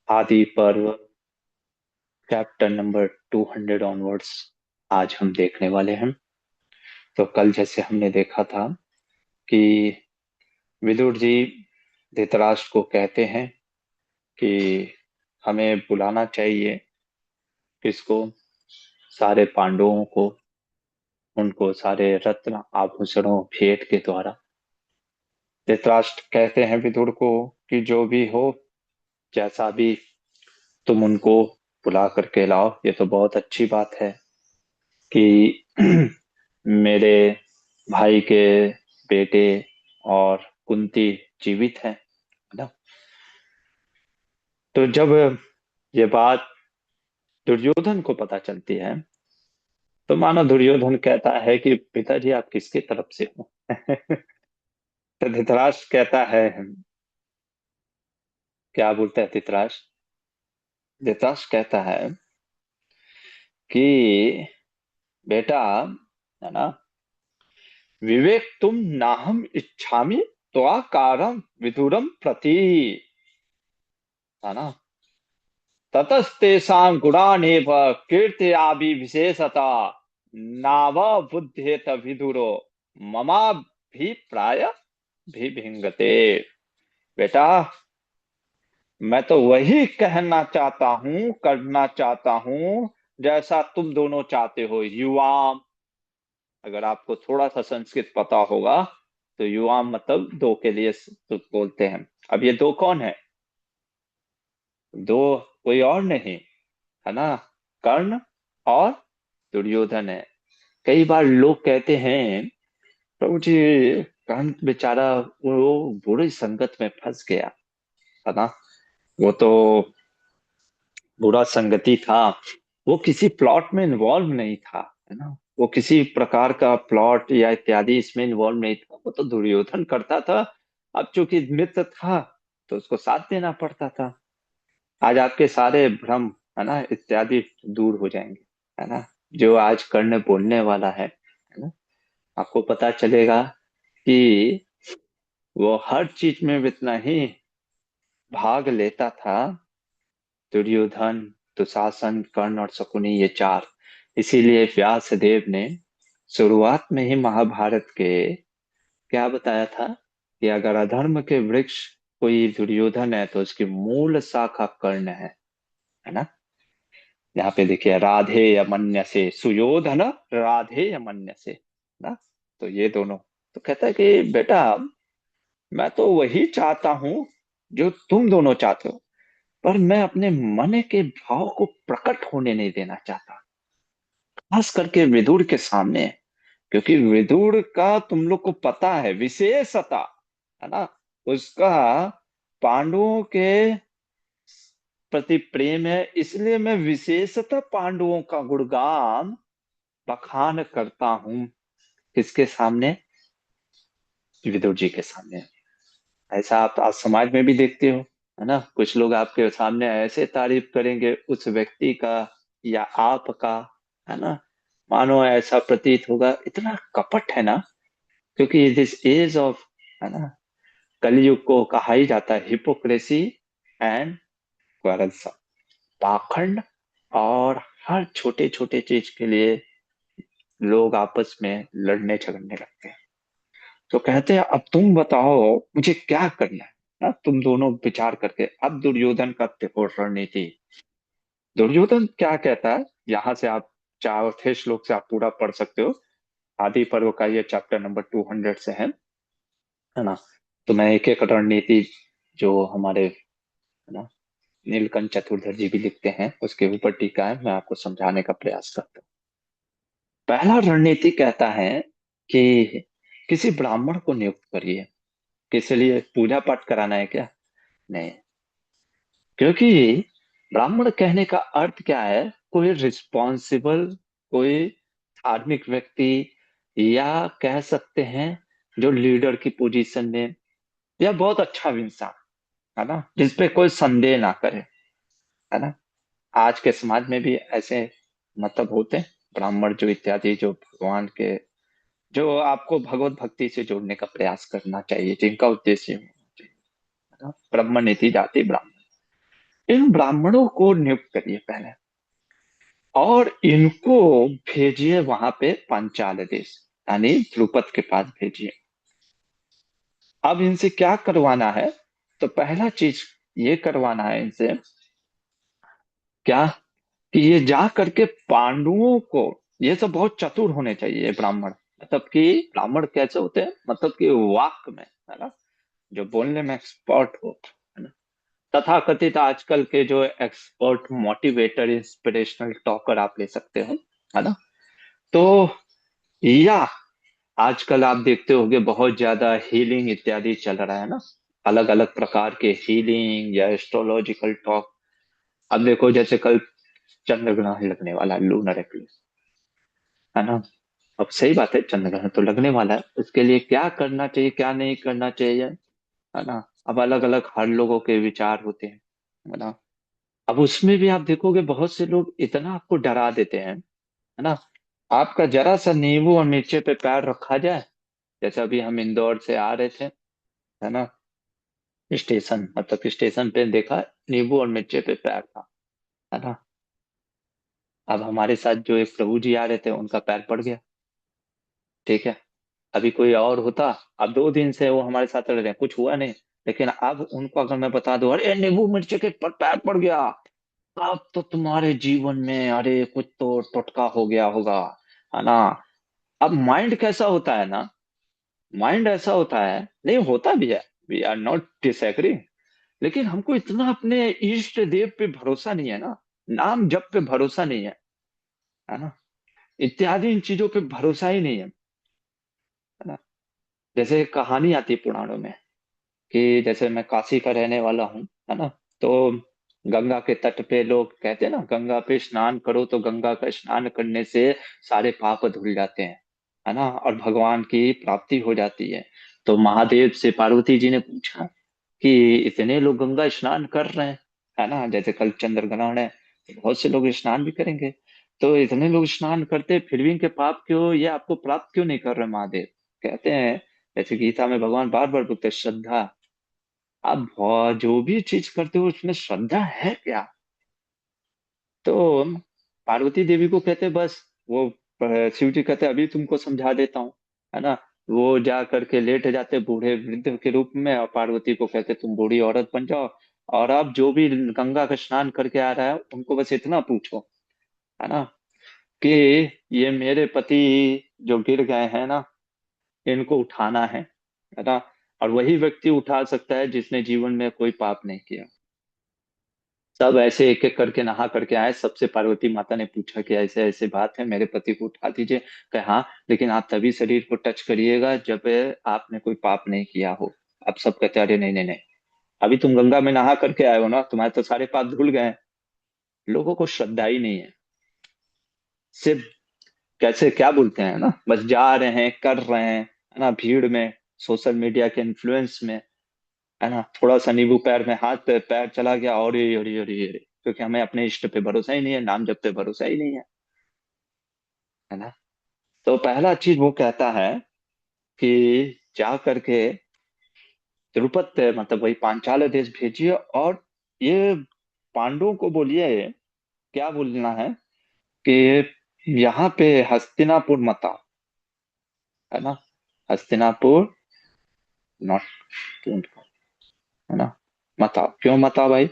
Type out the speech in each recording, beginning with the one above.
आदि पर्व chapter number 200 onwards आज हम देखने वाले हैं। तो कल जैसे हमने देखा था कि विदुर जी धृतराष्ट्र को कहते हैं कि हमें बुलाना चाहिए किसको, सारे पांडवों को, उनको सारे रत्न आभूषणों भेंट के द्वारा। धृतराष्ट्र कहते हैं विदुर को कि जो भी हो, जैसा भी, तुम उनको बुला करके लाओ। ये तो बहुत अच्छी बात है कि मेरे भाई के बेटे और कुंती जीवित हैं, है ना। तो जब ये बात दुर्योधन को पता चलती है तो मानो दुर्योधन कहता है कि पिताजी आप किसकी तरफ से हो। तो धृतराष्ट्र कहता है, क्या बोलता है धृतराष्ट्र? धृतराष्ट्र कहता है कि बेटा, है ना, विवेक तुम नाहम इच्छामि त्वाकारं विदुरम प्रति, है ना, ततस्तेषां गुणानेव कीर्त्याभि विशेषता नाव बुद्धेत विदुरो ममाभिप्राय भिभिंगते। बेटा, मैं तो वही कहना चाहता हूँ, करना चाहता हूँ जैसा तुम दोनों चाहते हो। युवा, अगर आपको थोड़ा सा संस्कृत पता होगा तो युवा मतलब दो के लिए तो बोलते हैं। अब ये दो कौन है? दो कोई और नहीं, है ना, कर्ण और दुर्योधन है। कई बार लोग कहते हैं प्रभु जी, कर्ण बेचारा वो बुरी संगत में फंस गया, है ना, वो तो बुरा संगति था, वो किसी प्लॉट में इन्वॉल्व नहीं था, है ना, वो किसी प्रकार का प्लॉट या इत्यादि इसमें इन्वॉल्व नहीं था, वो तो दुर्योधन करता था। अब चूंकि मित्र था तो उसको साथ देना पड़ता था। आज आपके सारे भ्रम, है ना, इत्यादि दूर हो जाएंगे, है ना। जो आज कर्ण बोलने वाला है ना, आपको पता चलेगा कि वो हर चीज में इतना ही भाग लेता था। दुर्योधन, दुशासन, कर्ण और शकुनी, ये चार। इसीलिए व्यास देव ने शुरुआत में ही महाभारत के क्या बताया था कि अगर अधर्म के वृक्ष कोई दुर्योधन है तो उसकी मूल शाखा कर्ण है ना। यहाँ पे देखिए, राधे यमन्य से सुयोधन, राधे यमन्य से ना। तो ये दोनों, तो कहता है कि बेटा, मैं तो वही चाहता हूं जो तुम दोनों चाहते हो, पर मैं अपने मन के भाव को प्रकट होने नहीं देना चाहता, खास करके विदुर के सामने। क्योंकि विदुर का तुम लोग को पता है विशेषता, है ना, उसका पांडवों के प्रति प्रेम है, इसलिए मैं विशेषता पांडवों का गुणगान बखान करता हूं। किसके सामने? विदुर जी के सामने। ऐसा आप आज समाज में भी देखते हो, है ना, कुछ लोग आपके सामने ऐसे तारीफ करेंगे उस व्यक्ति का या आपका, है ना, मानो ऐसा प्रतीत होगा इतना कपट है ना। क्योंकि दिस एज ऑफ, है ना, कलयुग को कहा ही जाता है हिपोक्रेसी एंड क्वारल्स, पाखंड। और हर छोटे छोटे चीज के लिए लोग आपस में लड़ने झगड़ने लगते हैं। तो कहते हैं अब तुम बताओ मुझे क्या करना है ना, तुम दोनों विचार करके। अब दुर्योधन का देखो रणनीति। दुर्योधन क्या कहता है, यहाँ से आप चौथे श्लोक से आप पूरा पढ़ सकते हो। आदि पर्व का ये चैप्टर नंबर 200 से है ना। तो मैं एक एक रणनीति जो हमारे, है ना, नीलकंठ चतुर्धर जी भी लिखते हैं उसके ऊपर टीका है, मैं आपको समझाने का प्रयास करता हूँ। पहला रणनीति कहता है कि किसी ब्राह्मण को नियुक्त करिए। किस लिए? पूजा पाठ कराना है क्या? नहीं, क्योंकि ब्राह्मण कहने का अर्थ क्या है? कोई रिस्पॉन्सिबल, कोई धार्मिक व्यक्ति, या कह सकते हैं जो लीडर की पोजीशन में, या बहुत अच्छा इंसान, है ना, जिसपे कोई संदेह ना करे, है ना। आज के समाज में भी ऐसे मतलब होते हैं ब्राह्मण जो इत्यादि, जो भगवान के, जो आपको भगवत भक्ति से जोड़ने का प्रयास करना चाहिए, जिनका उद्देश्य होना चाहिए, है ना, ब्रह्म नीति जाति ब्राह्मण। इन ब्राह्मणों को नियुक्त करिए पहले, और इनको भेजिए वहां पे पांचाल देश, यानी ध्रुपद के पास भेजिए। अब इनसे क्या करवाना है? तो पहला चीज ये करवाना है इनसे, क्या, कि ये जा करके पांडवों को, ये सब बहुत चतुर होने चाहिए ये ब्राह्मण, मतलब कि ब्राह्मण कैसे होते हैं, मतलब कि वाक में, है ना, जो बोलने में एक्सपर्ट हो, है ना, तथा कथित आजकल के जो एक्सपर्ट मोटिवेटर इंस्पिरेशनल टॉकर आप ले सकते हो, है ना। तो या आजकल आप देखते होंगे बहुत ज्यादा हीलिंग इत्यादि चल रहा है ना, अलग अलग प्रकार के हीलिंग या एस्ट्रोलॉजिकल टॉक। अब देखो जैसे कल चंद्र ग्रहण लगने वाला है, लूनर एक्लिप्स, है ना। अब सही बात है, चंद्र ग्रहण तो लगने वाला है, उसके लिए क्या करना चाहिए क्या नहीं करना चाहिए, है ना। अब अलग अलग हर लोगों के विचार होते हैं, है ना। अब उसमें भी आप देखोगे बहुत से लोग इतना आपको डरा देते हैं, है ना। आपका जरा सा नींबू और मिर्ची पे पैर रखा जाए, जैसे अभी हम इंदौर से आ रहे थे, है ना, स्टेशन, मतलब कि स्टेशन पे देखा नींबू और मिर्ची पे पैर था, है ना। अब हमारे साथ जो एक प्रभु जी आ रहे थे उनका पैर पड़ गया, ठीक है। अभी कोई और होता, अब 2 दिन से वो हमारे साथ रह रहे हैं, कुछ हुआ नहीं, लेकिन अब उनको अगर मैं बता दूं अरे नींबू मिर्ची के पर पैर पड़ गया, अब तो तुम्हारे जीवन में अरे कुछ तो टोटका हो गया होगा, है ना। अब माइंड कैसा होता है ना, माइंड ऐसा होता है, नहीं होता भी है, वी आर नॉट डिसएग्री, लेकिन हमको इतना अपने इष्ट देव पे भरोसा नहीं है ना, नाम जप पे भरोसा नहीं है ना, इत्यादि इन चीजों पे भरोसा ही नहीं है ना। जैसे कहानी आती है पुराणों में, कि जैसे मैं काशी का रहने वाला हूँ, है ना, तो गंगा के तट पे लोग कहते हैं ना, गंगा पे स्नान करो तो गंगा का स्नान करने से सारे पाप धुल जाते हैं, है ना, और भगवान की प्राप्ति हो जाती है। तो महादेव से पार्वती जी ने पूछा कि इतने लोग गंगा स्नान कर रहे हैं, है ना, जैसे कल चंद्र ग्रहण है तो बहुत से लोग स्नान भी करेंगे, तो इतने लोग स्नान करते फिर भी इनके पाप क्यों, ये आपको प्राप्त क्यों नहीं कर रहे महादेव? कहते हैं, जैसे गीता में भगवान बार बार बोलते हैं, श्रद्धा। आप जो भी चीज करते हो उसमें श्रद्धा है क्या? तो पार्वती देवी को कहते बस, वो शिव जी कहते अभी तुमको समझा देता हूँ, है ना। वो जा करके लेट जाते बूढ़े वृद्ध के रूप में, और पार्वती को कहते तुम बूढ़ी औरत बन जाओ, और अब जो भी गंगा का स्नान करके आ रहा है उनको बस इतना पूछो, है ना, कि ये मेरे पति जो गिर गए हैं ना, इनको उठाना है ना। और वही व्यक्ति उठा सकता है जिसने जीवन में कोई पाप नहीं किया। सब ऐसे एक एक करके नहा करके आए, सबसे पार्वती माता ने पूछा कि ऐसे ऐसे बात है, मेरे पति को उठा दीजिए। कहे हाँ, लेकिन आप तभी शरीर को टच करिएगा जब आपने कोई पाप नहीं किया हो। अब सब कहते अरे नहीं नहीं नहीं, अभी तुम गंगा में नहा करके आए हो ना, तुम्हारे तो सारे पाप धुल गए हैं। लोगों को श्रद्धा ही नहीं है, सिर्फ कैसे क्या बोलते हैं ना, बस जा रहे हैं कर रहे हैं, है ना, भीड़ में, सोशल मीडिया के इन्फ्लुएंस में, है ना, थोड़ा सा नींबू पैर में हाथ पे पैर चला गया और ये अरे अरे अरे, क्योंकि हमें अपने इष्ट पे भरोसा ही नहीं है, नाम जप पे भरोसा ही नहीं है ना। तो पहला चीज वो कहता है कि जा करके द्रुपद पे, मतलब वही पांचाल देश भेजिए, और ये पांडवों को बोलिए, क्या बोलना है, कि यहाँ पे हस्तिनापुर मत आओ, है ना, हस्तिनापुर नॉट, है ना, मत आओ। क्यों मत आओ भाई?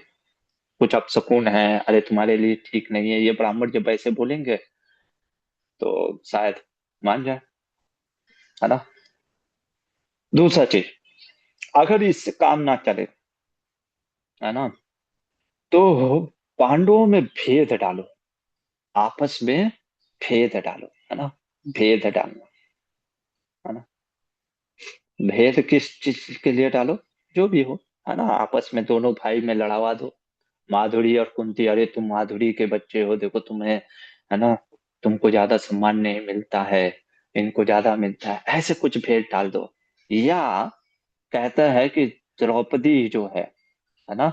कुछ अपशकुन है, अरे तुम्हारे लिए ठीक नहीं है, ये ब्राह्मण जब ऐसे बोलेंगे तो शायद मान जाए, है ना। दूसरा चीज, अगर इससे काम ना चले, है ना, तो पांडवों में भेद डालो, आपस में भेद डालो, है ना, भेद डालना, है ना। भेद किस चीज के लिए डालो? जो भी हो, है ना, आपस में दोनों भाई में लड़ावा दो। माधुरी और कुंती, अरे तुम माधुरी के बच्चे हो, देखो तुम्हें, है ना, तुमको ज्यादा सम्मान नहीं मिलता है, इनको ज्यादा मिलता है, ऐसे कुछ भेद डाल दो। या कहता है कि द्रौपदी जो है ना,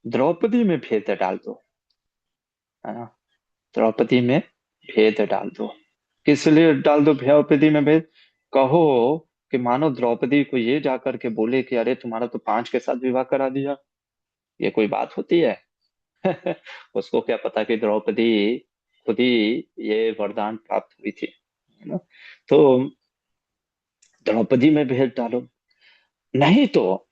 द्रौपदी में भेद डाल दो, है ना, द्रौपदी में भेद डाल दो। किस लिए डाल दो द्रौपदी में भेद? कहो कि मानो द्रौपदी को ये जाकर के बोले कि अरे तुम्हारा तो 5 के साथ विवाह करा दिया, ये कोई बात होती है? उसको क्या पता कि द्रौपदी खुद ही ये वरदान प्राप्त हुई थी, है ना। तो द्रौपदी में भेद डालो, नहीं तो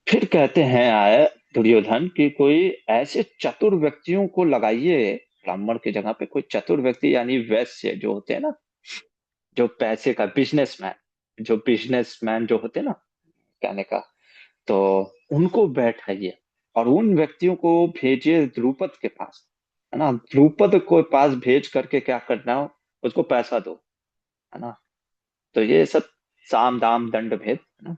फिर कहते हैं आए दुर्योधन कि कोई ऐसे चतुर व्यक्तियों को लगाइए, ब्राह्मण की जगह पे कोई चतुर व्यक्ति, यानी वैश्य जो होते हैं ना, जो पैसे का बिजनेसमैन, जो बिजनेसमैन जो होते हैं ना, कहने का, तो उनको बैठाइए और उन व्यक्तियों को भेजिए द्रुपद के पास, है ना। द्रुपद को पास भेज करके क्या करना हो, उसको पैसा दो, है ना। तो ये सब साम दाम दंड भेद, है ना।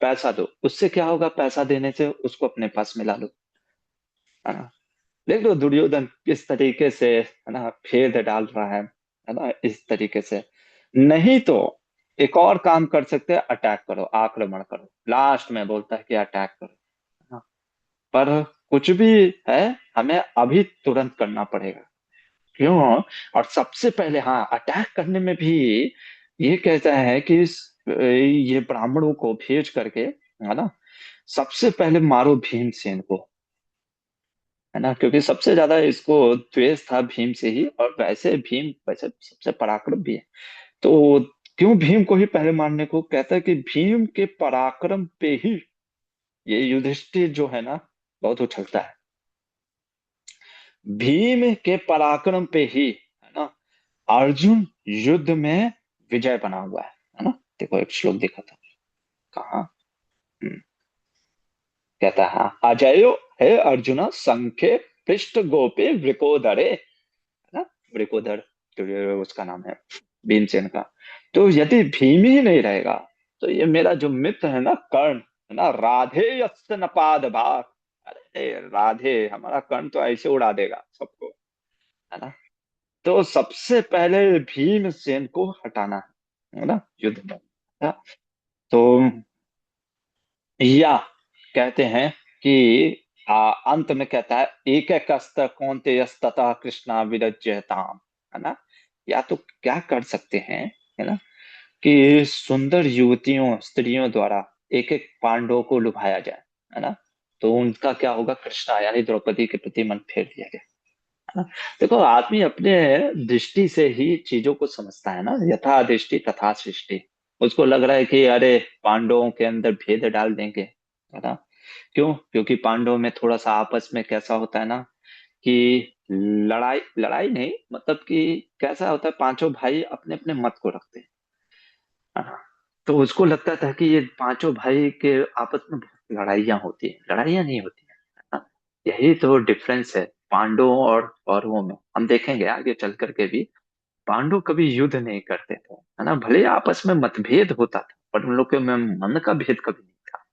पैसा दो, उससे क्या होगा, पैसा देने से उसको अपने पास मिला लो, है ना। देख लो दुर्योधन किस तरीके से, है ना, भेद डाल रहा है ना, इस तरीके से। नहीं तो एक और काम कर सकते हैं, अटैक करो, आक्रमण करो, लास्ट में बोलता है कि अटैक करो, है ना। पर कुछ भी है, हमें अभी तुरंत करना पड़ेगा। क्यों? और सबसे पहले हाँ, अटैक करने में भी ये कहता है कि ये ब्राह्मणों को भेज करके, है ना, सबसे पहले मारो भीमसेन को, है ना, क्योंकि सबसे ज्यादा इसको द्वेष था भीम से ही, और वैसे भीम वैसे सबसे पराक्रम भी है। तो क्यों भीम को ही पहले मारने को कहता है कि भीम के पराक्रम पे ही ये युधिष्ठिर जो है ना बहुत उछलता है। भीम के पराक्रम पे ही, है ना, अर्जुन युद्ध में विजय बना हुआ है ना। देखो एक श्लोक देखा था कहाँ। हम्म, कहता है अजयो हे अर्जुन संख्ये पृष्ठ गोपे वृकोदरे, है ना। वृकोदर जो ये उसका नाम है, भीमसेन का। तो यदि भीम ही नहीं रहेगा, तो ये मेरा जो मित्र है ना कर्ण, है ना, राधे यस्य नपाद भाग, अरे राधे हमारा कर्ण तो ऐसे उड़ा देगा सबको, है ना। तो सबसे पहले भीमसेन को हटाना है ना युद्ध में, है। तो या कहते हैं कि अंत में कहता है एक एक अस्त्र कौन्तेय तथा कृष्णा विरज्यताम, है ना। या तो क्या कर सकते हैं, है ना, कि सुंदर युवतियों स्त्रियों द्वारा एक एक पांडवों को लुभाया जाए, है ना। तो उनका क्या होगा, कृष्णा यानी द्रौपदी के प्रति मन फेर दिया जाए, है ना। देखो आदमी अपने दृष्टि से ही चीजों को समझता है ना, यथा दृष्टि तथा सृष्टि। उसको लग रहा है कि अरे पांडवों के अंदर भेद डाल देंगे, है ना। क्यों? क्योंकि पांडवों में थोड़ा सा आपस में कैसा होता है ना, कि लड़ाई लड़ाई नहीं, मतलब कि कैसा होता है, पांचों भाई अपने अपने मत को रखते हैं, है ना। तो उसको लगता था कि ये पांचों भाई के आपस में बहुत लड़ाइयाँ होती है, लड़ाइयाँ नहीं होती है, ना। यही तो डिफरेंस है पांडवों और कौरवों में, हम देखेंगे आगे चल करके भी। पांडव कभी युद्ध नहीं करते थे, है ना, भले आपस में मतभेद होता था, पर उन लोग के में मन का भेद कभी नहीं था।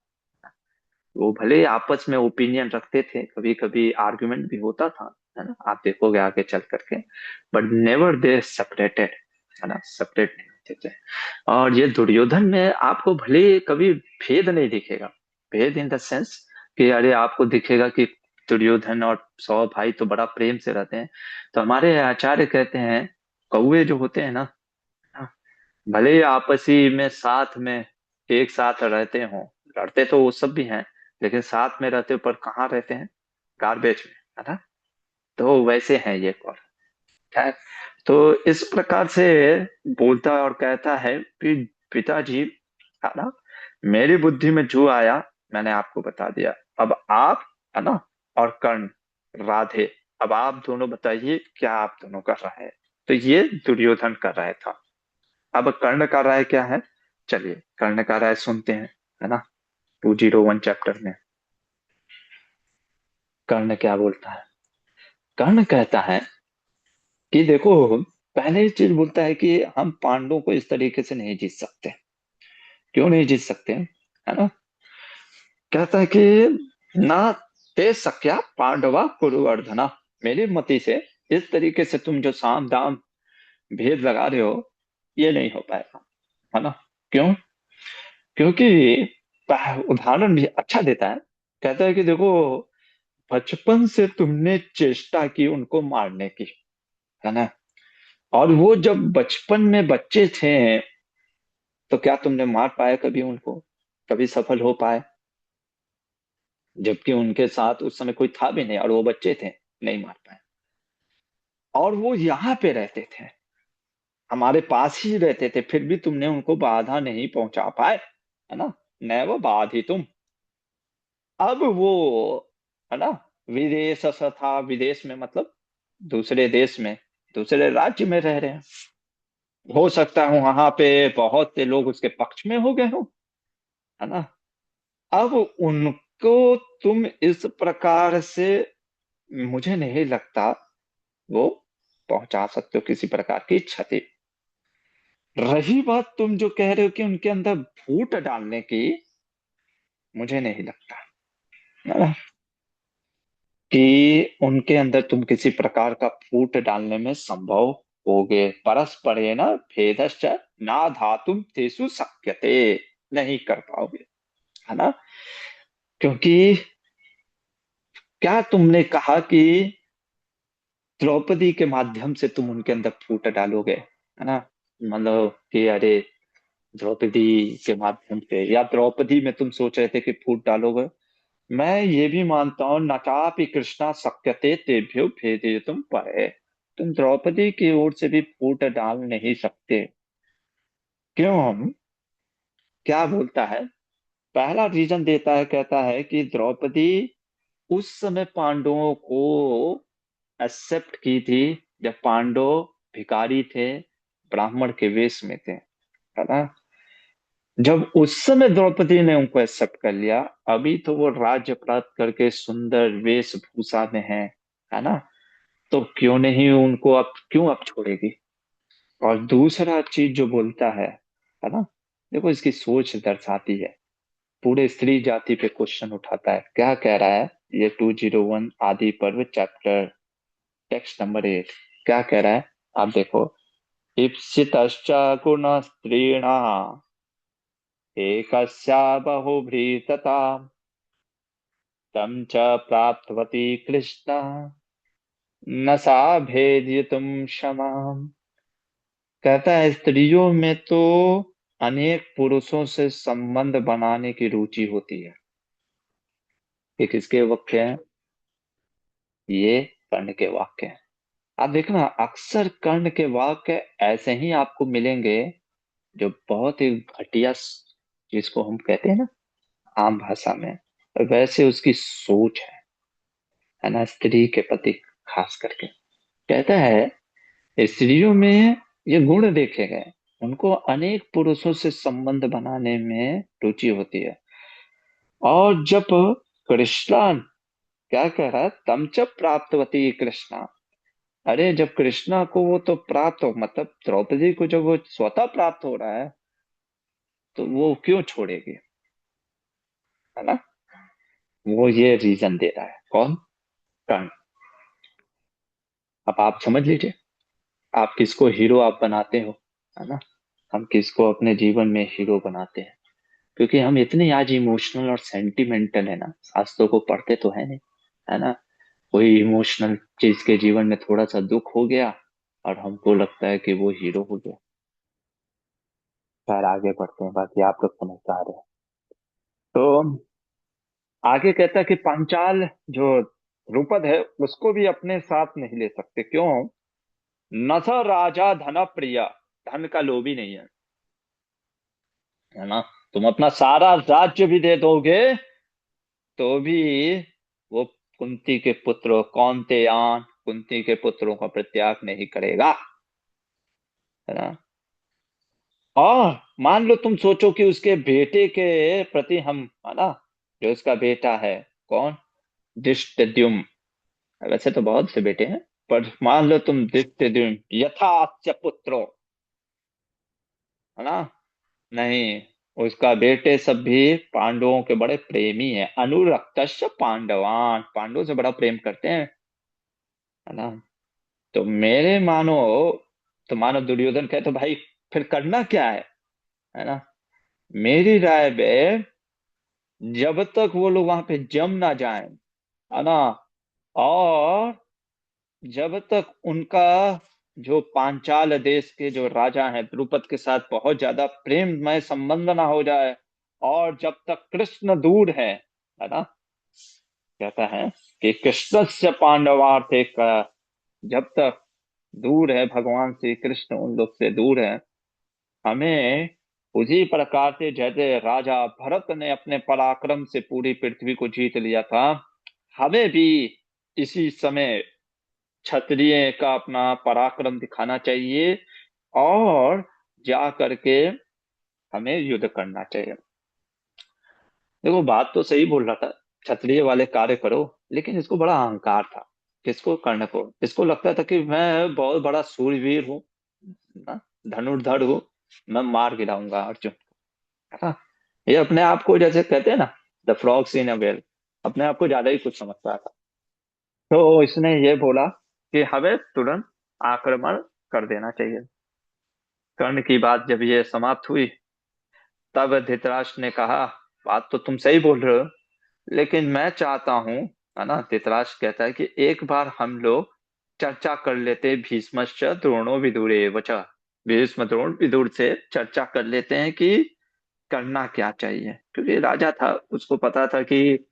वो भले आपस में ओपिनियन रखते थे, कभी कभी आर्गुमेंट भी होता था, है ना, आप देखोगे आगे चल करके, बट नेवर दे सेपरेटेड, है ना, सेपरेट नहीं होते थे। और ये दुर्योधन में आपको भले कभी भेद नहीं दिखेगा, भेद इन द सेंस कि अरे आपको दिखेगा कि दुर्योधन और 100 भाई तो बड़ा प्रेम से रहते हैं। तो हमारे आचार्य कहते हैं कौवे जो होते हैं ना, भले ही आपसी में साथ में एक साथ रहते हों, लड़ते तो वो सब भी हैं, लेकिन साथ में रहते हो, पर कहाँ रहते हैं, गार्बेज में, है ना। तो वैसे हैं ये कौन है। तो इस प्रकार से बोलता है और कहता है कि पिताजी, है ना, मेरी बुद्धि में जो आया मैंने आपको बता दिया। अब आप, है ना, और कर्ण, राधे, अब आप दोनों बताइए क्या आप दोनों कर रहे हैं। तो ये दुर्योधन कर रहा था। अब कर्ण का राय क्या है, चलिए कर्ण का राय सुनते हैं, है ना। 201 चैप्टर में कर्ण क्या बोलता है। कर्ण कहता है कि देखो, पहले ही चीज बोलता है कि हम पांडवों को इस तरीके से नहीं जीत सकते। क्यों नहीं जीत सकते, है ना। कहता है कि ना ते सख्या पांडवा कुरु अर्धना, मेरी मति से इस तरीके से तुम जो साम दाम भेद लगा रहे हो, ये नहीं हो पाएगा, है ना। क्यों? क्योंकि उदाहरण भी अच्छा देता है। कहता है कि देखो, बचपन से तुमने चेष्टा की उनको मारने की, है ना, और वो जब बचपन में बच्चे थे, तो क्या तुमने मार पाया कभी उनको, कभी सफल हो पाए, जबकि उनके साथ उस समय कोई था भी नहीं और वो बच्चे थे। नहीं मार पाए। और वो यहाँ पे रहते थे, हमारे पास ही रहते थे, फिर भी तुमने उनको बाधा नहीं पहुंचा पाए, है ना। नैव बाधितुम। अब वो, है ना, विदेश था, विदेश में मतलब दूसरे देश में, दूसरे राज्य में रह रहे हैं। हो सकता है वहां पे बहुत से लोग उसके पक्ष में हो गए हो, है ना। अब उनको तुम इस प्रकार से, मुझे नहीं लगता वो पहुंचा सकते हो किसी प्रकार की क्षति। रही बात तुम जो कह रहे हो कि उनके अंदर फूट डालने की, मुझे नहीं लगता, है ना, कि उनके अंदर तुम किसी प्रकार का फूट डालने में संभव होगे। परस्परेण भेदश्च ना धातुम तेषु शक्यते, नहीं कर पाओगे, है ना। क्योंकि क्या तुमने कहा कि द्रौपदी के माध्यम से तुम उनके अंदर फूट डालोगे, है ना। मतलब कि अरे द्रौपदी के माध्यम से, या द्रौपदी में तुम सोच रहे थे कि फूट डालोगे। मैं ये भी मानता हूं, नचापि कृष्णा शक्यते तेभ्यो भेदितुम परे। तुम द्रौपदी की ओर से भी फूट डाल नहीं सकते। क्यों? हम, क्या बोलता है, पहला रीजन देता है, कहता है कि द्रौपदी उस समय पांडवों को एक्सेप्ट की थी जब पांडव भिखारी थे, ब्राह्मण के वेश में थे, है ना। जब उस समय द्रौपदी ने उनको एक्सेप्ट कर लिया, अभी तो वो राज्य प्राप्त करके सुंदर वेशभूषा में है ना। तो क्यों नहीं उनको, अब क्यों अब छोड़ेगी। और दूसरा चीज जो बोलता है ना, देखो इसकी सोच दर्शाती है, पूरे स्त्री जाति पे क्वेश्चन उठाता है। क्या कह रहा है ये 201 आदि पर्व चैप्टर टेक्स्ट नंबर 8, क्या कह रहा है, आप देखो। इप्सितश्च गुण स्त्रीणा एकस्या बहुभ्रीतता तं च प्राप्तवती कृष्ण न सा भेदितुम क्षमा। कहता है स्त्रियों में तो अनेक पुरुषों से संबंध बनाने की रुचि होती है। ये किसके वाक्य हैं? ये कर्ण के वाक्य हैं। आप देखना, अक्सर कर्ण के वाक्य ऐसे ही आपको मिलेंगे जो बहुत ही घटिया, जिसको हम कहते हैं ना आम भाषा में, वैसे उसकी सोच है ना, स्त्री के प्रति खास करके। कहता है स्त्रियों में ये गुण देखे गए, उनको अनेक पुरुषों से संबंध बनाने में रुचि होती है। और जब कृष्णा, क्या कह रहा है, तम च प्राप्तवती कृष्णा। अरे जब कृष्णा को वो तो प्राप्त हो, मतलब द्रौपदी को जब वो स्वतः प्राप्त हो रहा है, तो वो क्यों छोड़ेगी, है ना। वो ये रीजन दे रहा है, कौन? कर्ण। अब आप समझ लीजिए, आप किसको हीरो आप बनाते हो, है ना। हम किसको अपने जीवन में हीरो बनाते हैं, क्योंकि हम इतने आज इमोशनल और सेंटिमेंटल है ना, शास्त्रों को पढ़ते तो है नहीं, है ना। कोई इमोशनल चीज के जीवन में थोड़ा सा दुख हो गया और हमको लगता है कि वो हीरो हो गया। खैर आगे बढ़ते हैं, बाकी आप लोग समझदार हैं। तो आगे कहता है कि पांचाल जो द्रुपद है उसको भी अपने साथ नहीं ले सकते। क्यों? न स राजा धन प्रिय, धन का लोभी नहीं है ना। तुम अपना सारा राज्य भी दे दोगे तो भी वो कुंती के पुत्र कौन्तेयान, कुंती के पुत्रों का परित्याग नहीं करेगा, है ना। और मान लो तुम सोचो कि उसके बेटे के प्रति हम, है ना, जो उसका बेटा है, कौन, धृष्टद्युम्न। वैसे तो बहुत से बेटे हैं, पर मान लो तुम धृष्टद्युम्न यथाच्च पुत्रो, है ना, नहीं, उसका बेटे सब भी पांडवों के बड़े प्रेमी हैं, अनुरक्तश्च पांडवान, पांडवों से बड़ा प्रेम करते हैं, है ना। तो मेरे मानो, तो मानो दुर्योधन कहे तो भाई फिर करना क्या है ना। मेरी राय में जब तक वो लोग वहां पे जम ना जाएं, है ना, और जब तक उनका जो पांचाल देश के जो राजा हैं द्रुपद के साथ बहुत ज्यादा प्रेममय संबंध ना हो जाए, और जब तक कृष्ण दूर है ना, कहता है कि कृष्णस्य पांडवार्थे जब तक दूर है भगवान श्री कृष्ण उन लोग से दूर है, हमें उसी प्रकार से जैसे राजा भरत ने अपने पराक्रम से पूरी पृथ्वी को जीत लिया था, हमें भी इसी समय क्षत्रिय का अपना पराक्रम दिखाना चाहिए और जा करके हमें युद्ध करना चाहिए। देखो बात तो सही बोल रहा था, क्षत्रिय वाले कार्य करो, लेकिन इसको बड़ा अहंकार था। किसको? कर्ण को। इसको लगता था कि मैं बहुत बड़ा सूरवीर हूँ ना, धनुर्धर हूँ, मैं मार गिराऊंगा अर्जुन को, है ना। ये अपने आप को जैसे कहते हैं ना, the frogs in a well, अपने आप को ज्यादा ही कुछ समझता था। तो इसने ये बोला कि हमें तुरंत आक्रमण कर देना चाहिए। कर्ण की बात जब ये समाप्त हुई, तब धृतराष्ट्र ने कहा, बात तो तुम सही बोल रहे हो, लेकिन मैं चाहता हूँ, है ना। धृतराष्ट्र कहता है कि एक बार हम लोग चर्चा कर लेते, भीष्मश्च द्रोणो विदुरे वच, भीष्म द्रोण विदुर से चर्चा कर लेते हैं कि करना क्या चाहिए, क्योंकि राजा था, उसको पता था कि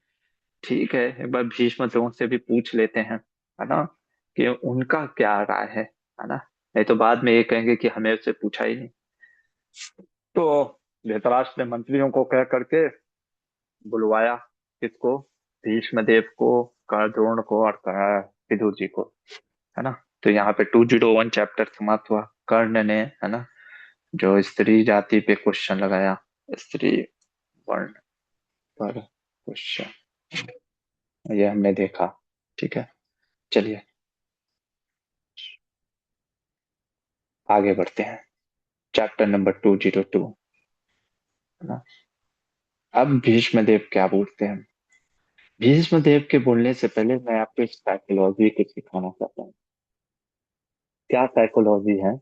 ठीक है, एक बार भीष्म द्रोण से भी पूछ लेते हैं, है ना, कि उनका क्या राय है ना। नहीं तो बाद में ये कहेंगे कि हमें उससे पूछा ही नहीं। तो धृतराष्ट्र ने मंत्रियों को कह करके बुलवाया, किसको? भीष्म देव को, द्रोण को और विदुर जी को, है ना। तो यहाँ पे 201 चैप्टर समाप्त हुआ। कर्ण ने, है ना, जो स्त्री जाति पे क्वेश्चन लगाया, स्त्री वर्ण पर क्वेश्चन, ये हमने देखा। ठीक है, चलिए आगे बढ़ते हैं। चैप्टर नंबर 202, है ना। अब भीष्म देव क्या बोलते हैं? भीष्म देव के बोलने से पहले मैं आपको एक साइकोलॉजी कुछ सिखाना चाहता हूँ। क्या साइकोलॉजी है?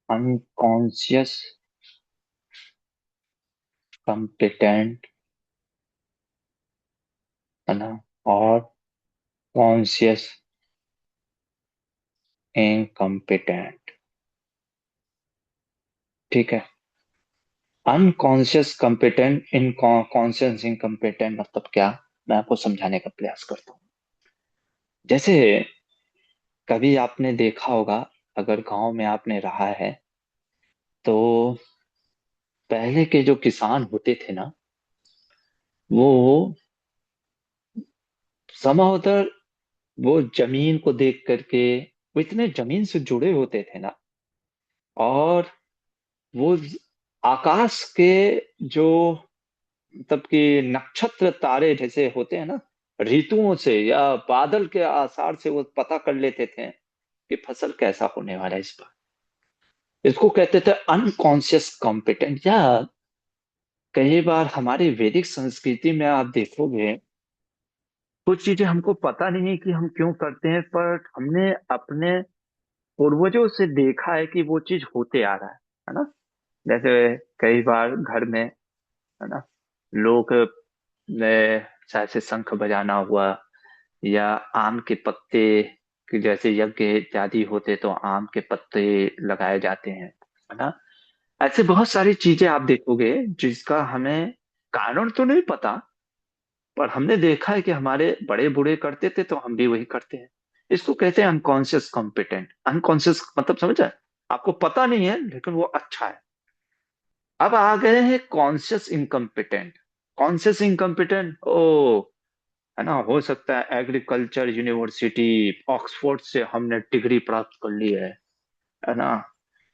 अनकॉन्शियस कॉम्पिटेंट, है ना, और कॉन्शियस इनकम्पिटेंट। ठीक है। अनकॉन्शियस कॉम्पिटेंट, इन कॉन्शियस इनकम्पिटेंट मतलब क्या, मैं आपको समझाने का प्रयास करता हूँ। जैसे कभी आपने देखा होगा, अगर गांव में आपने रहा है, तो पहले के जो किसान होते थे ना, वो समावतर, वो जमीन को देख करके, वो इतने जमीन से जुड़े होते थे ना, और वो आकाश के जो, मतलब कि नक्षत्र तारे जैसे होते हैं ना, ऋतुओं से या बादल के आसार से वो पता कर लेते थे कि फसल कैसा होने वाला है इस बार। इसको कहते थे अनकॉन्शियस कॉम्पिटेंट। या कई बार हमारी वैदिक संस्कृति में आप देखोगे, कुछ चीजें हमको पता नहीं है कि हम क्यों करते हैं, पर हमने अपने पूर्वजों से देखा है कि वो चीज होते आ रहा है ना। जैसे कई बार घर में, है ना, लोग ने, चाहे से शंख बजाना हुआ, या आम के पत्ते कि जैसे यज्ञ इत्यादि होते तो आम के पत्ते लगाए जाते हैं, है ना। ऐसे बहुत सारी चीजें आप देखोगे जिसका हमें कारण तो नहीं पता, पर हमने देखा है कि हमारे बड़े बूढ़े करते थे तो हम भी वही करते हैं। इसको कहते हैं अनकॉन्शियस कॉम्पिटेंट। अनकॉन्शियस मतलब समझा, आपको पता नहीं है लेकिन वो अच्छा है। अब आ गए हैं कॉन्शियस इनकम्पिटेंट। कॉन्शियस इनकम्पिटेंट, ओ, है ना, हो सकता है एग्रीकल्चर यूनिवर्सिटी ऑक्सफोर्ड से हमने डिग्री प्राप्त कर ली है ना,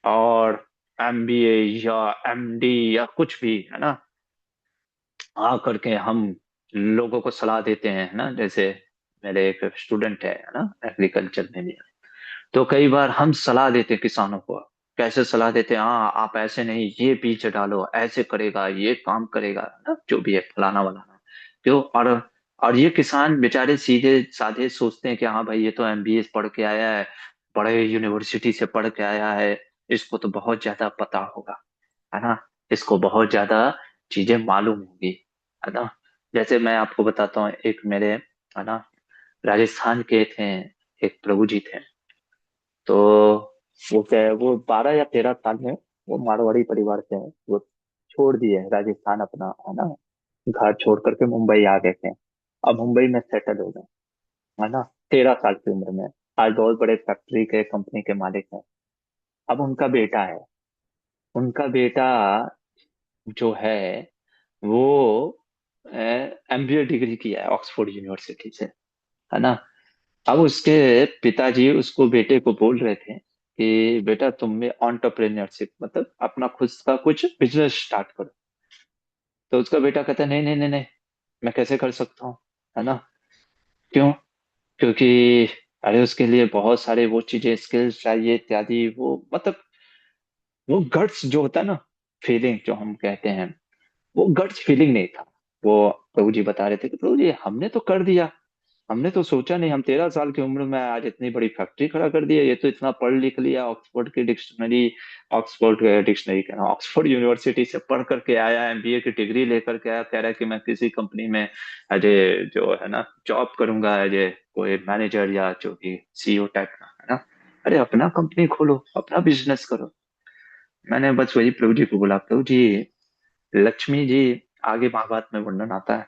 और एमबीए या एमडी या कुछ भी, है ना, आ करके हम लोगों को सलाह देते हैं, है ना। जैसे मेरे एक स्टूडेंट है ना, एग्रीकल्चर में भी, तो कई बार हम सलाह देते हैं किसानों को। कैसे सलाह देते हैं? हाँ, आप ऐसे नहीं, ये बीज डालो, ऐसे करेगा, ये काम करेगा, है ना, जो भी है फलाना वलाना। क्यों? और ये किसान बेचारे सीधे साधे सोचते हैं कि हाँ भाई, ये तो एमबीए पढ़ के आया है, बड़े यूनिवर्सिटी से पढ़ के आया है, इसको तो बहुत ज्यादा पता होगा, है ना, इसको बहुत ज्यादा चीजें मालूम होगी, है ना। जैसे मैं आपको बताता हूँ, एक मेरे, है ना, राजस्थान के थे, एक प्रभु जी थे। तो वो क्या है, वो 12 या 13 साल में वो मारवाड़ी परिवार से है, वो छोड़ दिए राजस्थान अपना, है ना, घर छोड़ करके मुंबई आ गए थे। अब मुंबई में सेटल हो गए, है ना, 13 साल की उम्र में। आज बहुत बड़े फैक्ट्री के कंपनी के मालिक हैं। अब उनका बेटा है। उनका बेटा जो है वो एमबीए डिग्री किया है ऑक्सफोर्ड यूनिवर्सिटी से, है ना। अब उसके पिताजी उसको, बेटे को बोल रहे थे कि बेटा तुम में एंटरप्रेन्योरशिप, मतलब अपना खुद का कुछ बिजनेस स्टार्ट करो। तो उसका बेटा कहता है नहीं नहीं नहीं नहीं, मैं कैसे कर सकता हूँ, है ना। क्यों? क्योंकि अरे उसके लिए बहुत सारे वो चीजें, स्किल्स चाहिए इत्यादि, वो मतलब वो गट्स जो होता है ना, फीलिंग जो हम कहते हैं, वो गट्स फीलिंग नहीं था। वो प्रभु जी बता रहे थे कि प्रभु जी हमने तो कर दिया, हमने तो सोचा नहीं, हम 13 साल की उम्र में आज इतनी बड़ी फैक्ट्री खड़ा कर दी है, ये तो इतना पढ़ लिख लिया, ऑक्सफोर्ड की डिक्शनरी, ऑक्सफोर्ड डिक्शनरी कहना, ऑक्सफोर्ड यूनिवर्सिटी से पढ़ करके आया, एमबीए की डिग्री लेकर के आया, कह रहा है कि मैं किसी कंपनी में एज ए जो है ना जॉब करूंगा, एज ए कोई मैनेजर या जो भी सीईओ टाइप का, है ना। अरे अपना कंपनी खोलो, अपना बिजनेस करो। मैंने बस वही प्रभु जी को बोला, प्रभु जी लक्ष्मी जी, आगे महाभारत में वर्णन आता है,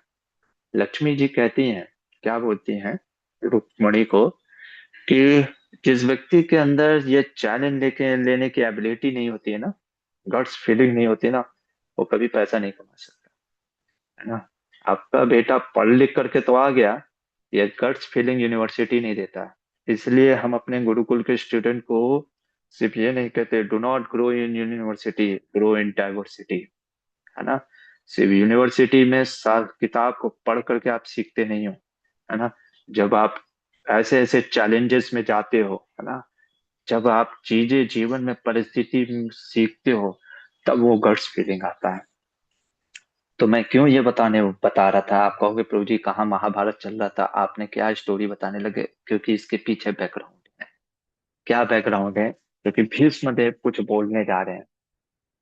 लक्ष्मी जी कहती हैं, क्या बोलती हैं रुक्मणी को, कि जिस व्यक्ति के अंदर ये चैलेंज लेके लेने की एबिलिटी नहीं होती है ना, गट्स फीलिंग नहीं होती ना, वो कभी पैसा नहीं कमा सकता, है ना। आपका बेटा पढ़ लिख करके तो आ गया, ये गट्स फीलिंग यूनिवर्सिटी नहीं देता है। इसलिए हम अपने गुरुकुल के स्टूडेंट को सिर्फ ये नहीं कहते do not grow in university, grow in diversity, है ना। सिर्फ यूनिवर्सिटी में किताब को पढ़ करके आप सीखते नहीं हो, है ना। जब आप ऐसे ऐसे चैलेंजेस में जाते हो, है ना, जब आप चीजें जीवन में परिस्थिति सीखते हो, तब वो गट्स फीलिंग आता है। तो मैं क्यों ये बता रहा था, आप कहोगे प्रभु जी कहाँ महाभारत चल रहा था, आपने क्या स्टोरी बताने लगे, क्योंकि इसके पीछे बैकग्राउंड है। क्या बैकग्राउंड है? क्योंकि भीष्म देव कुछ बोलने जा रहे हैं,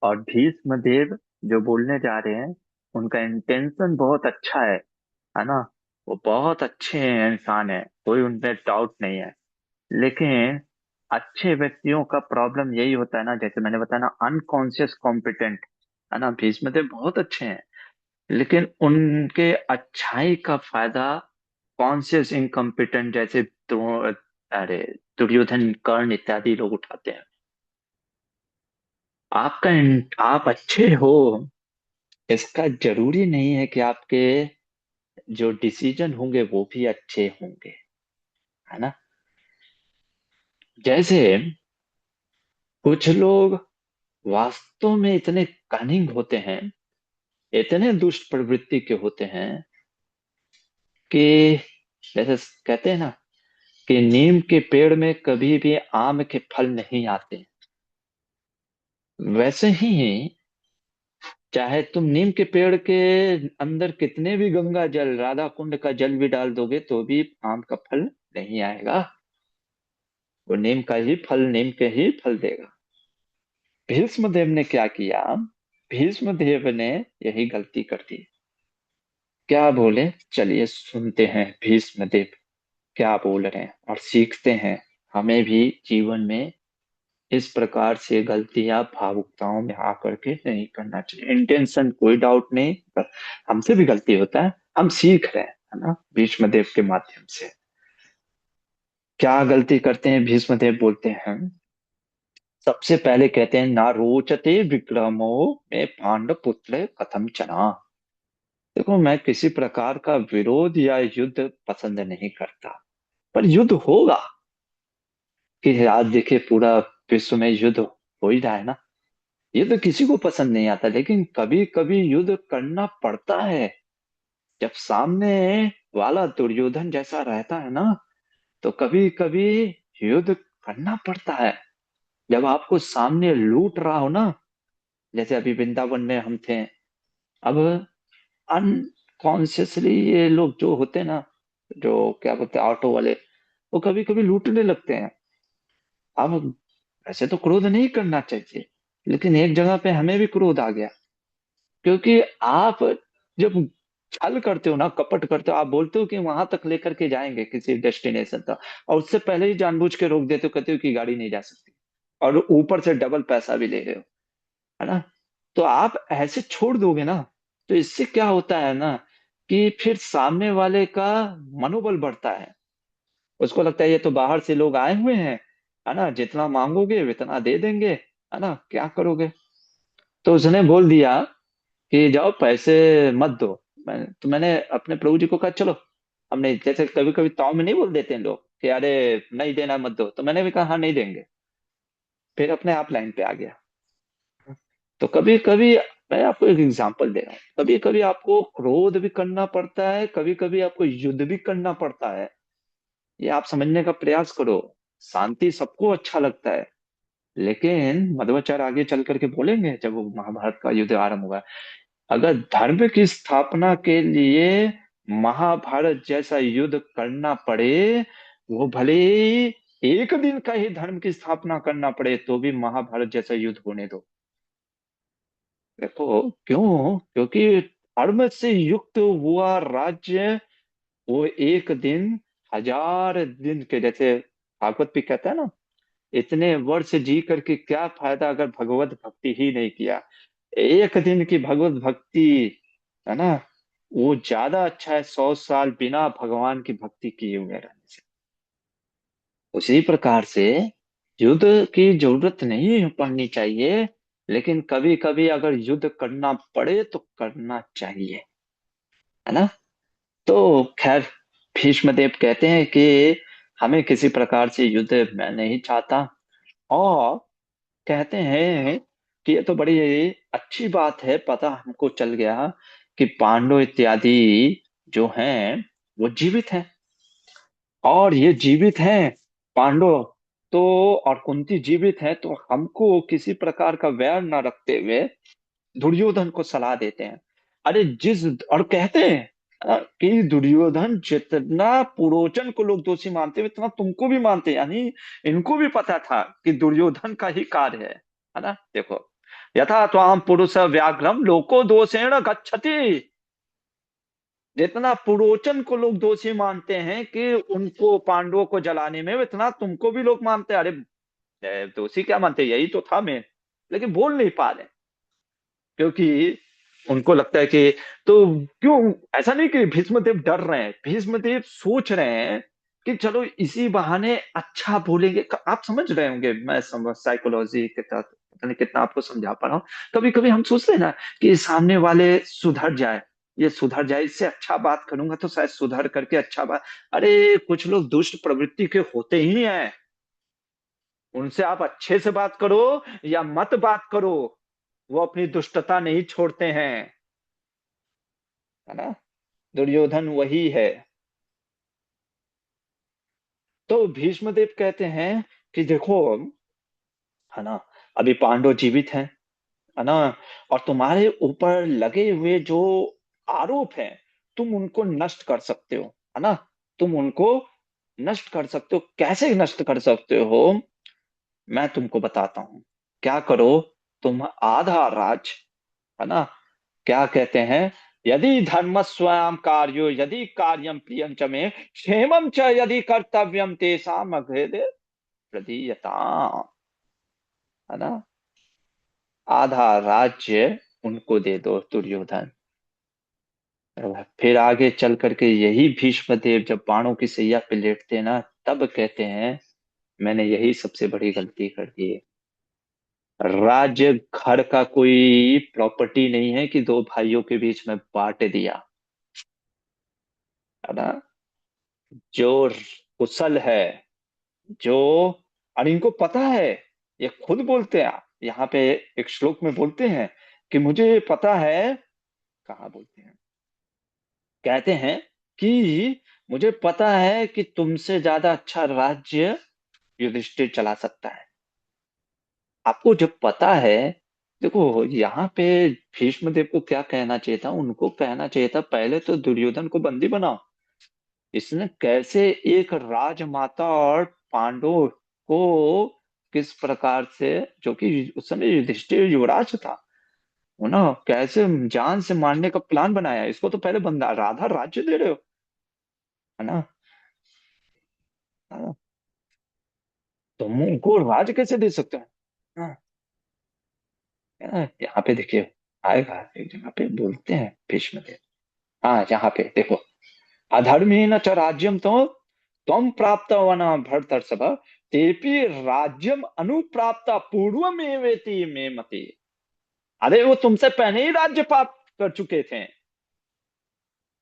और भीष्म देव जो बोलने जा रहे हैं, उनका इंटेंशन बहुत अच्छा है ना। वो बहुत अच्छे इंसान है, कोई उनमें डाउट नहीं है। लेकिन अच्छे व्यक्तियों का प्रॉब्लम यही होता है ना, जैसे मैंने बताया ना, अनकॉन्शियस कॉम्पिटेंट, है ना। भीष्मदेव बहुत अच्छे हैं, लेकिन उनके अच्छाई का फायदा कॉन्शियस इनकॉम्पिटेंट जैसे अरे दुर्योधन, कर्ण इत्यादि लोग उठाते हैं। आप अच्छे हो, इसका जरूरी नहीं है कि आपके जो डिसीजन होंगे वो भी अच्छे होंगे, है ना। जैसे कुछ लोग वास्तव में इतने कनिंग होते हैं, इतने दुष्ट प्रवृत्ति के होते हैं, कि जैसे कहते हैं ना कि नीम के पेड़ में कभी भी आम के फल नहीं आते, वैसे ही चाहे तुम नीम के पेड़ के अंदर कितने भी गंगा जल, राधा कुंड का जल भी डाल दोगे तो भी आम का फल नहीं आएगा। वो नीम का ही फल नीम के ही फल देगा। भीष्मदेव ने क्या किया? भीष्मदेव ने यही गलती कर दी। क्या बोले? चलिए सुनते हैं भीष्मदेव क्या बोल रहे हैं और सीखते हैं। हमें भी जीवन में इस प्रकार से गलतियां भावुकताओं में आकर के नहीं करना चाहिए। इंटेंशन कोई डाउट नहीं, पर हमसे भी गलती होता है, हम सीख रहे हैं, है ना, भीष्मदेव के माध्यम से। क्या गलती करते हैं भीष्मदेव? बोलते हैं, सबसे पहले कहते हैं, ना रोचते विक्रमो में पांडव पुत्र कथम चना। देखो मैं किसी प्रकार का विरोध या युद्ध पसंद नहीं करता, पर युद्ध होगा। कि आज देखिए पूरा विश्व में युद्ध हो ही रहा है ना। युद्ध किसी को पसंद नहीं आता, लेकिन कभी कभी युद्ध करना पड़ता है। जब सामने वाला दुर्योधन जैसा रहता है ना, तो कभी कभी युद्ध करना पड़ता है। जब आपको सामने लूट रहा हो ना, जैसे अभी वृंदावन में हम थे, अब अनकॉन्शियसली ये लोग जो होते हैं ना, जो क्या बोलते हैं ऑटो वाले, वो कभी कभी लूटने लगते हैं। अब ऐसे तो क्रोध नहीं करना चाहिए, लेकिन एक जगह पे हमें भी क्रोध आ गया, क्योंकि आप जब छल करते हो ना, कपट करते हो, आप बोलते हो कि वहां तक लेकर के जाएंगे किसी डेस्टिनेशन तक, और उससे पहले ही जानबूझ के रोक देते हो, कहते हो कि गाड़ी नहीं जा सकती, और ऊपर से डबल पैसा भी ले रहे हो, है ना। तो आप ऐसे छोड़ दोगे ना, तो इससे क्या होता है ना कि फिर सामने वाले का मनोबल बढ़ता है। उसको लगता है ये तो बाहर से लोग आए हुए हैं, है ना, जितना मांगोगे उतना दे देंगे, है ना, क्या करोगे। तो उसने बोल दिया कि जाओ पैसे मत दो। मैंने अपने प्रभु जी को कहा चलो, हमने जैसे कभी कभी ताव में नहीं बोल देते हैं लोग कि अरे नहीं देना मत दो, तो मैंने भी कहा हाँ नहीं देंगे, फिर अपने आप लाइन पे आ गया। तो कभी कभी मैं आपको एक एग्जांपल दे रहा हूँ, कभी कभी आपको क्रोध भी करना पड़ता है, कभी कभी आपको युद्ध भी करना पड़ता है। ये आप समझने का प्रयास करो। शांति सबको अच्छा लगता है, लेकिन मध्वाचार्य आगे चल करके बोलेंगे जब वो महाभारत का युद्ध आरंभ हुआ, अगर धर्म की स्थापना के लिए महाभारत जैसा युद्ध करना पड़े, वो भले ही एक दिन का ही धर्म की स्थापना करना पड़े, तो भी महाभारत जैसा युद्ध होने दो। देखो क्यों, क्योंकि धर्म से युक्त हुआ राज्य वो एक दिन 1000 दिन के जैसे भागवत भी कहता है ना, इतने वर्ष जी करके क्या फायदा अगर भगवत भक्ति ही नहीं किया। एक दिन की भगवत भक्ति, है ना, वो ज्यादा अच्छा है 100 साल बिना भगवान की भक्ति किए हुए रहने से। उसी प्रकार से युद्ध की जरूरत नहीं पड़नी चाहिए, लेकिन कभी कभी अगर युद्ध करना पड़े तो करना चाहिए, है ना। तो खैर, भीष्मदेव कहते हैं कि हमें किसी प्रकार से युद्ध मैं नहीं चाहता, और कहते हैं कि ये तो बड़ी अच्छी बात है, पता हमको चल गया कि पांडव इत्यादि जो हैं वो जीवित हैं, और ये जीवित हैं पांडव तो, और कुंती जीवित है, तो हमको किसी प्रकार का वैर न रखते हुए दुर्योधन को सलाह देते हैं। अरे जिस, और कहते हैं कि दुर्योधन जितना पुरोचन को लोग दोषी मानते हैं उतना तुमको भी मानते हैं, यानी इनको भी पता था कि दुर्योधन का ही कार्य है ना। देखो, यथा त्वाम पुरुष व्याघ्रम लोको दोषेण गच्छति, जितना पुरोचन को लोग दोषी मानते हैं कि उनको पांडवों को जलाने में, उतना तुमको भी लोग मानते हैं। अरे दोषी क्या मानते हैं, यही तो था मैं, लेकिन बोल नहीं पा रहे, क्योंकि उनको लगता है कि, तो क्यों, ऐसा नहीं कि भीष्मदेव डर रहे हैं, भीष्मदेव सोच रहे हैं कि चलो इसी बहाने अच्छा बोलेंगे। आप समझ रहे होंगे, मैं समझ साइकोलॉजी के तहत पता नहीं कितना आपको समझा पा रहा हूँ। कभी कभी हम सोचते हैं ना कि सामने वाले सुधर जाए, ये सुधर जाए, इससे अच्छा बात करूंगा तो शायद सुधर करके अच्छा बात। अरे कुछ लोग दुष्ट प्रवृत्ति के होते ही हैं, उनसे आप अच्छे से बात करो या मत बात करो, वो अपनी दुष्टता नहीं छोड़ते हैं, है ना। दुर्योधन वही है। तो भीष्मदेव कहते हैं कि देखो, है ना, अभी पांडव जीवित हैं, है ना, और तुम्हारे ऊपर लगे हुए जो आरोप हैं, तुम उनको नष्ट कर सकते हो, है ना। तुम उनको नष्ट कर सकते हो, कैसे नष्ट कर सकते हो, मैं तुमको बताता हूं। क्या करो, तुम आधा राज, है ना, क्या कहते हैं, यदि धर्म स्वयं कार्यो यदि कार्यम प्रियम च मे क्षेमम च यदि कर्तव्यम तेषाम अग्रेदे प्रदीयता, है ना, आधा राज्य उनको दे दो दुर्योधन। फिर आगे चल करके यही भीष्मदेव जब बाणों की सैया पे लेटते हैं ना, तब कहते हैं मैंने यही सबसे बड़ी गलती कर दी है। राज्य घर का कोई प्रॉपर्टी नहीं है कि दो भाइयों के बीच में बांट दिया, है ना। जो कुशल है, जो, और इनको पता है, ये खुद बोलते हैं, यहाँ पे एक श्लोक में बोलते हैं कि मुझे पता है, कहाँ बोलते हैं, कहते हैं कि मुझे पता है कि तुमसे ज्यादा अच्छा राज्य युधिष्ठिर चला सकता है। आपको जब पता है, देखो यहाँ पे भीष्मदेव को क्या कहना चाहिए था, उनको कहना चाहिए था पहले तो दुर्योधन को बंदी बनाओ। इसने कैसे एक राजमाता और पांडवों को किस प्रकार से, जो कि उस समय युधिष्ठिर युवराज था, वो ना कैसे जान से मारने का प्लान बनाया, इसको तो पहले बंदा राधा राज्य दे रहे हो, है ना। हाँ, तुम उनको राज कैसे दे सकते हो। हाँ, यहाँ पे देखिए, आएगा एक जगह पे बोलते हैं भीष्म देव। हाँ यहाँ पे देखो, अधर्मेण च राज्यम तो त्वं प्राप्तवान भरतर्षभ, तेपि राज्यम अनुप्राप्त पूर्वमेवेति मे मति। अरे वो तुमसे पहले ही राज्य प्राप्त कर चुके थे,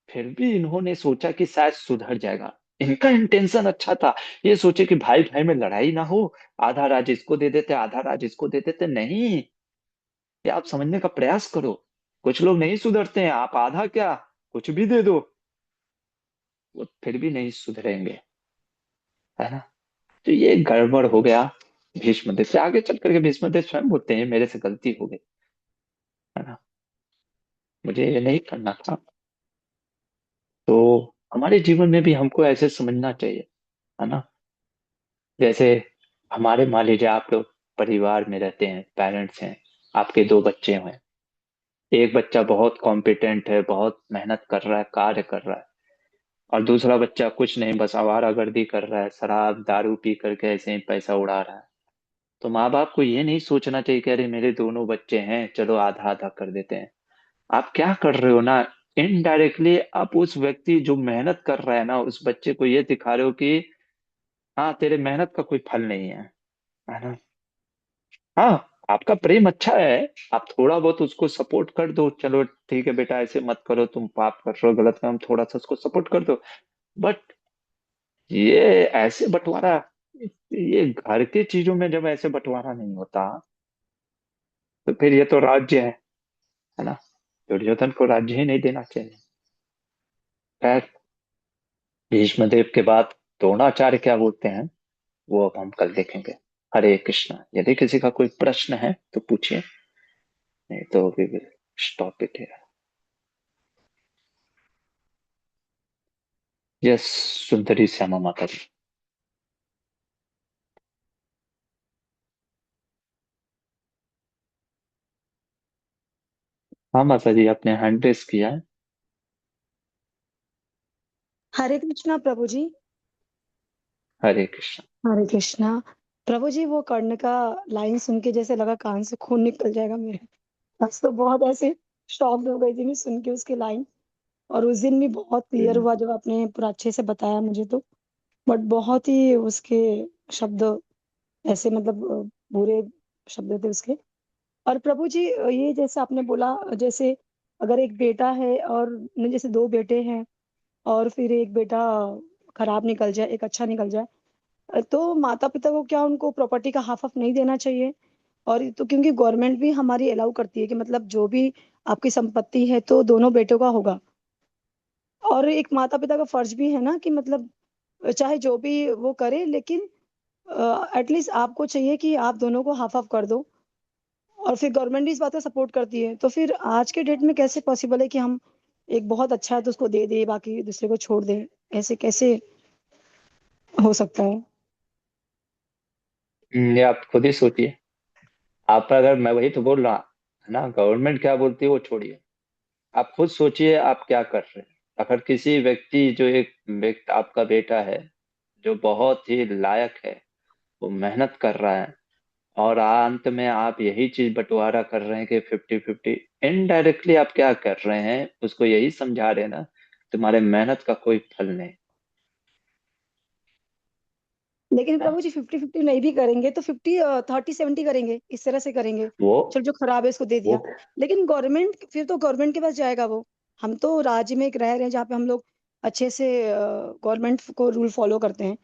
फिर भी इन्होंने सोचा कि शायद सुधर जाएगा। इनका इंटेंशन अच्छा था, ये सोचे कि भाई भाई में लड़ाई ना हो, आधा राज्य इसको दे देते आधा राज्य इसको दे देते। नहीं, ये आप समझने का प्रयास करो। कुछ लोग नहीं सुधरते हैं, आप आधा क्या कुछ भी दे दो, वो फिर भी नहीं सुधरेंगे, है ना। तो ये गड़बड़ हो गया भीष्मदेव से। आगे चल करके भीष्मदेव स्वयं बोलते हैं मेरे से गलती हो गई, है ना, मुझे ये नहीं करना था। तो हमारे जीवन में भी हमको ऐसे समझना चाहिए, है ना। जैसे हमारे मान लीजिए आप लोग परिवार में रहते हैं, पेरेंट्स हैं, आपके दो बच्चे हैं। एक बच्चा बहुत कॉम्पिटेंट है, बहुत मेहनत कर रहा है, कार्य कर रहा है, और दूसरा बच्चा कुछ नहीं, बस आवारागर्दी कर रहा है, शराब दारू पी करके ऐसे ही पैसा उड़ा रहा है। तो माँ बाप को ये नहीं सोचना चाहिए कि अरे मेरे दोनों बच्चे हैं, चलो आधा आधा कर देते हैं। आप क्या कर रहे हो ना, इनडायरेक्टली आप उस व्यक्ति जो मेहनत कर रहा है ना, उस बच्चे को ये दिखा रहे हो कि हाँ तेरे मेहनत का कोई फल नहीं है ना। हाँ, आपका प्रेम अच्छा है, आप थोड़ा बहुत उसको सपोर्ट कर दो, चलो ठीक है बेटा ऐसे मत करो, तुम पाप कर रहे हो, गलत काम, थोड़ा सा उसको सपोर्ट कर दो। बट ये ऐसे बंटवारा, ये घर की चीजों में जब ऐसे बंटवारा नहीं होता, तो फिर ये तो राज्य है ना। दुर्योधन को राज्य ही नहीं देना चाहिए। खैर, भीष्मदेव के बाद द्रोणाचार्य क्या बोलते हैं वो अब हम कल देखेंगे। हरे कृष्णा। यदि किसी का कोई प्रश्न है तो पूछिए, नहीं तो we will stop it here. Yes, Sundari Shyama माता जी। हाँ माता जी, आपने हैंड रेस किया है। हरे कृष्णा प्रभु जी। हरे कृष्णा। हरे कृष्णा प्रभु जी। वो कर्ण का लाइन सुन के जैसे लगा कान से खून निकल जाएगा मेरे। बस तो बहुत ऐसे शॉक्ड हो गई थी मैं सुन के उसके लाइन। और उस दिन भी बहुत क्लियर हम्म, हुआ जब आपने पूरा अच्छे से बताया मुझे तो। बट बहुत ही उसके शब्द ऐसे मतलब बुरे शब्द थे उसके। और प्रभु जी ये जैसे आपने बोला जैसे अगर एक बेटा है और न जैसे दो बेटे हैं और फिर एक बेटा खराब निकल जाए एक अच्छा निकल जाए, तो माता पिता को क्या उनको प्रॉपर्टी का हाफ ऑफ नहीं देना चाहिए? और तो क्योंकि गवर्नमेंट भी हमारी अलाउ करती है कि मतलब जो भी आपकी संपत्ति है तो दोनों बेटों का होगा। और एक माता पिता का फर्ज भी है ना कि मतलब चाहे जो भी वो करे लेकिन एटलीस्ट आपको चाहिए कि आप दोनों को हाफ ऑफ कर दो। और फिर गवर्नमेंट भी इस बात का सपोर्ट करती है, तो फिर आज के डेट में कैसे पॉसिबल है कि हम एक बहुत अच्छा है तो उसको दे दे बाकी दूसरे को छोड़ दें? ऐसे कैसे हो सकता है? ये आप खुद ही सोचिए। आप अगर, मैं वही तो बोल रहा है ना, गवर्नमेंट क्या बोलती है वो छोड़िए, आप खुद सोचिए आप क्या कर रहे हैं। अगर किसी व्यक्ति, जो एक व्यक्ति आपका बेटा है, जो बहुत ही लायक है, वो मेहनत कर रहा है, और अंत में आप यही चीज बंटवारा कर रहे हैं कि 50-50, इनडायरेक्टली आप क्या कर रहे हैं, उसको यही समझा रहे हैं ना, तुम्हारे मेहनत का कोई फल नहीं। लेकिन ना प्रभु जी 50-50 नहीं भी करेंगे तो 50-30-70 करेंगे, इस तरह से करेंगे। वो चलो जो खराब है उसको दे वो दिया। लेकिन गवर्नमेंट फिर तो गवर्नमेंट के पास जाएगा वो। हम तो राज्य में एक रह रहे हैं जहाँ पे हम लोग अच्छे से गवर्नमेंट को रूल फॉलो करते हैं।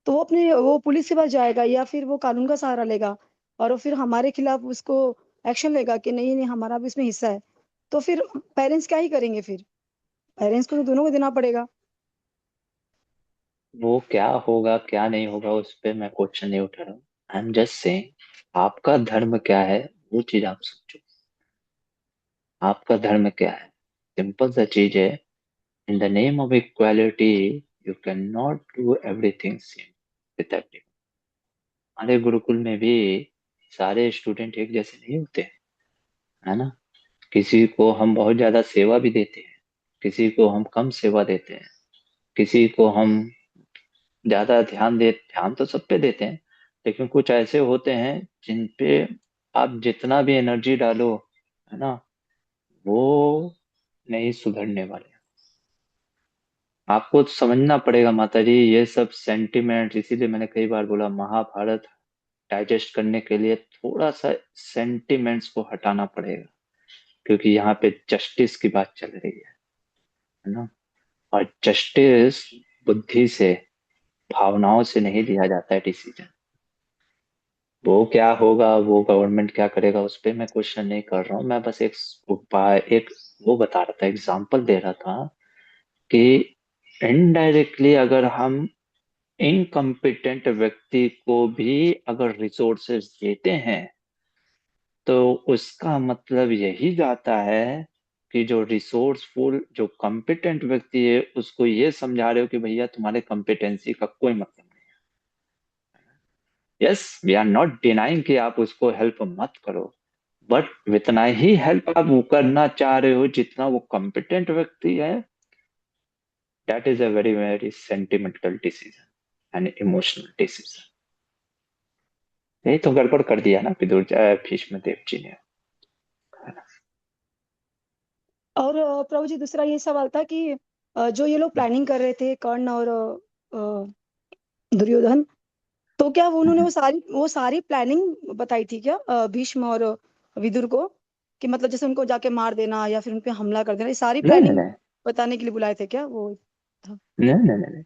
तो वो अपने वो पुलिस के पास जाएगा या फिर वो कानून का सहारा लेगा और वो फिर हमारे खिलाफ उसको एक्शन लेगा कि नहीं नहीं हमारा भी इसमें हिस्सा है। तो फिर पेरेंट्स क्या ही करेंगे फिर? पेरेंट्स को तो दोनों को देना पड़ेगा। वो क्या होगा क्या नहीं होगा उस पे मैं क्वेश्चन नहीं उठा रहा हूँ। आई एम जस्ट सेइंग, आपका धर्म क्या है, वो चीज आप सोचो। आपका धर्म क्या है, सिंपल सा चीज है। In the name of equality you can not do everything same with everyone. हमारे गुरुकुल में भी सारे स्टूडेंट एक जैसे नहीं होते, है ना। किसी को हम बहुत ज्यादा सेवा भी देते हैं, किसी को हम कम सेवा देते हैं, किसी को हम ज्यादा ध्यान तो सब पे देते हैं, लेकिन कुछ ऐसे होते हैं जिन पे आप जितना भी एनर्जी डालो, है ना, वो नहीं सुधरने वाले। आपको समझना पड़ेगा माता जी, ये सब सेंटिमेंट, इसीलिए मैंने कई बार बोला महाभारत डाइजेस्ट करने के लिए थोड़ा सा सेंटिमेंट्स को हटाना पड़ेगा, क्योंकि यहाँ पे जस्टिस की बात चल रही है ना। और जस्टिस बुद्धि से, भावनाओं से नहीं लिया जाता है डिसीजन। वो क्या होगा, वो गवर्नमेंट क्या करेगा, उस पर मैं क्वेश्चन नहीं कर रहा हूँ। मैं बस एक उपाय, एक वो बता रहा था, एग्जाम्पल दे रहा था कि इनडायरेक्टली अगर हम इनकम्पिटेंट व्यक्ति को भी अगर रिसोर्सेज देते हैं, तो उसका मतलब यही जाता है कि जो रिसोर्सफुल, जो कॉम्पिटेंट व्यक्ति है, उसको ये समझा रहे हो कि भैया तुम्हारे कॉम्पिटेंसी का कोई मतलब नहीं। Yes, we are not denying कि आप उसको हेल्प मत करो, बट उतना ही हेल्प आप वो करना चाह रहे हो जितना वो कॉम्पिटेंट व्यक्ति है। That is a very very sentimental decision and emotional decision. यही तो गड़बड़ कर दिया ना विदुर भीष्म देव जी ने। और प्रभु जी दूसरा ये सवाल था कि जो ये लोग प्लानिंग कर रहे थे कर्ण और दुर्योधन, तो क्या वो उन्होंने वो सारी प्लानिंग बताई थी क्या भीष्म और विदुर को, कि मतलब जैसे उनको जाके मार देना या फिर उन पे हमला कर देना, ये सारी नहीं नहीं प्लानिंग नहीं बताने के लिए बुलाए थे क्या वो था? नहीं नहीं नहीं नहीं।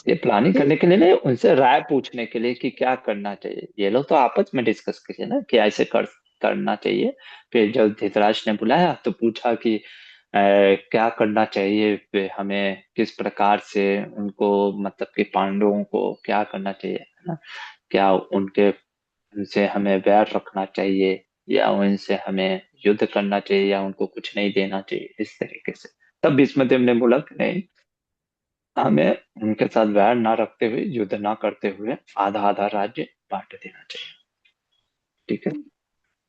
ये प्लानिंग फिर करने के लिए नहीं, उनसे राय पूछने के लिए कि क्या करना चाहिए। ये लोग तो आपस में डिस्कस किए ना कि ऐसे करना चाहिए। फिर जब धृतराष्ट्र ने बुलाया तो पूछा कि क्या करना चाहिए, फिर हमें किस प्रकार से उनको, मतलब कि पांडवों को क्या करना चाहिए, है ना। क्या उनके, उनसे हमें वैर रखना चाहिए, या उनसे हमें युद्ध करना चाहिए, या उनको कुछ नहीं देना चाहिए, इस तरीके से। तब भीष्मदेव ने बोला कि नहीं, हमें उनके साथ वैर ना रखते हुए, युद्ध ना करते हुए आधा आधा राज्य बांट देना चाहिए। ठीक है।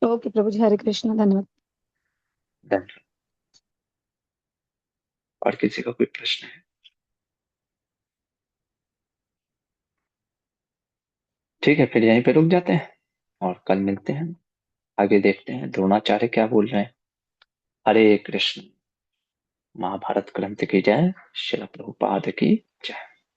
ओके प्रभु जी, हरे कृष्ण, धन्यवाद। धन्यवाद। और किसी का कोई प्रश्न है? ठीक है, फिर यहीं पे रुक जाते हैं और कल मिलते हैं। आगे देखते हैं द्रोणाचार्य क्या बोल रहे हैं। हरे कृष्ण। महाभारत ग्रंथ की जय। श्री प्रभुपाद की जय।